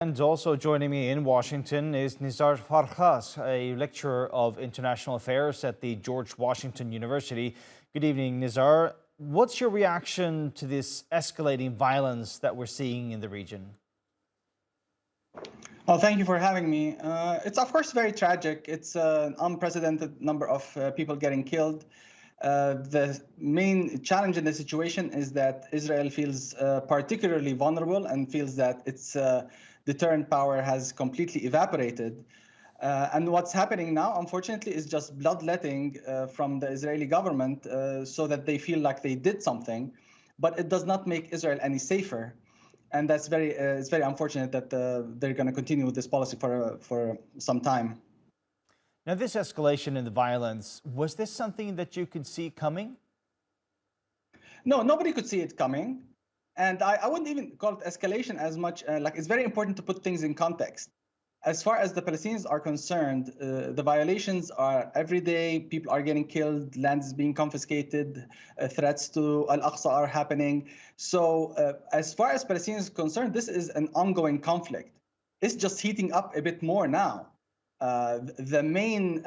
And also joining me in Washington is Nizar Farsakh, a lecturer of international affairs at the George Washington University. Good evening, Nizar. What's your reaction to this escalating violence that we're seeing in the region? Well, thank you for having me. It's of course very tragic. It's an unprecedented number of people getting killed. The main challenge in the situation is that Israel feels particularly vulnerable and feels that its deterrent power has completely evaporated. And what's happening now, unfortunately, is just bloodletting from the Israeli government so that they feel like they did something, but it does not make Israel any safer. And that's it's very unfortunate that they're going to continue with this policy for some time. Now, this escalation in the violence, was this something that you could see coming? No, nobody could see it coming. And I wouldn't even call it escalation as much. Like, it's very important to put things in context. As far as the Palestinians are concerned, the violations are every day. People are getting killed, land is being confiscated, threats to Al-Aqsa are happening. So as far as Palestinians are concerned, this is an ongoing conflict. It's just heating up a bit more now. The main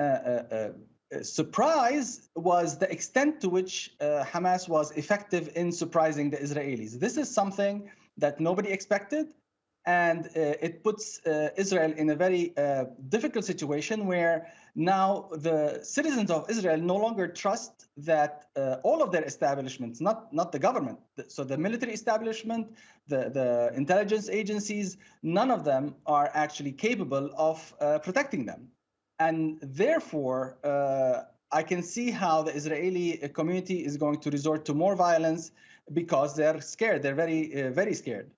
surprise was the extent to which Hamas was effective in surprising the Israelis. This is something that nobody expected. And it puts Israel in a very difficult situation where now the citizens of Israel no longer trust that all of their establishments, not the government, so the military establishment, the intelligence agencies, none of them are actually capable of protecting them. And therefore, I can see how the Israeli community is going to resort to more violence because they're scared. They're very scared.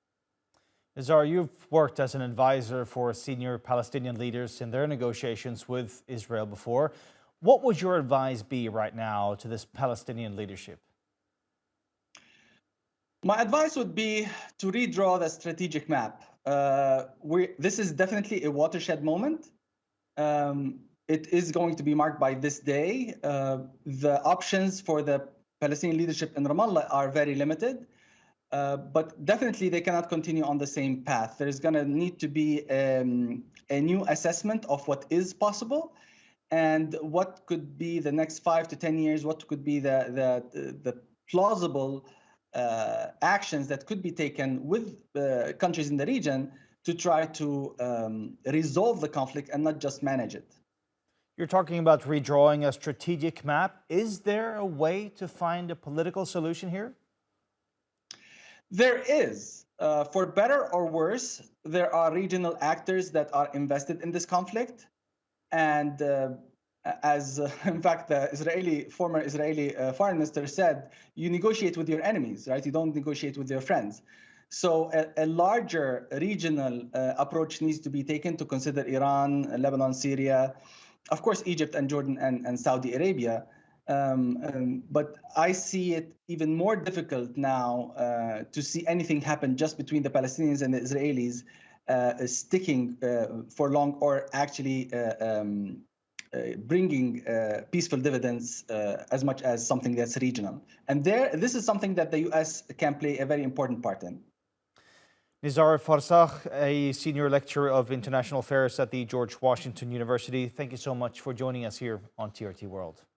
Nizar, you've worked as an advisor for senior Palestinian leaders in their negotiations with Israel before. What would your advice be right now to this Palestinian leadership? My advice would be to redraw the strategic map. This is definitely a watershed moment. It is going to be marked by this day. The options for the Palestinian leadership in Ramallah are very limited. But definitely they cannot continue on the same path. There's going to need to be a new assessment of what is possible and what could be the next 5 to 10 years, what could be the plausible actions that could be taken with countries in the region to try to resolve the conflict and not just manage it. You're talking about redrawing a strategic map. Is there a way to find a political solution here? There is. For better or worse, there are regional actors that are invested in this conflict. And in fact, the former Israeli foreign minister said, you negotiate with your enemies, right? You don't negotiate with your friends. So a larger regional approach needs to be taken to consider Iran, Lebanon, Syria, of course, Egypt and Jordan and Saudi Arabia. But I see it even more difficult now to see anything happen just between the Palestinians and the Israelis sticking for long or actually bringing peaceful dividends as much as something that's regional. And this is something that the U.S. can play a very important part in. Nizar Farsakh, a senior lecturer of international affairs at the George Washington University. Thank you so much for joining us here on TRT World.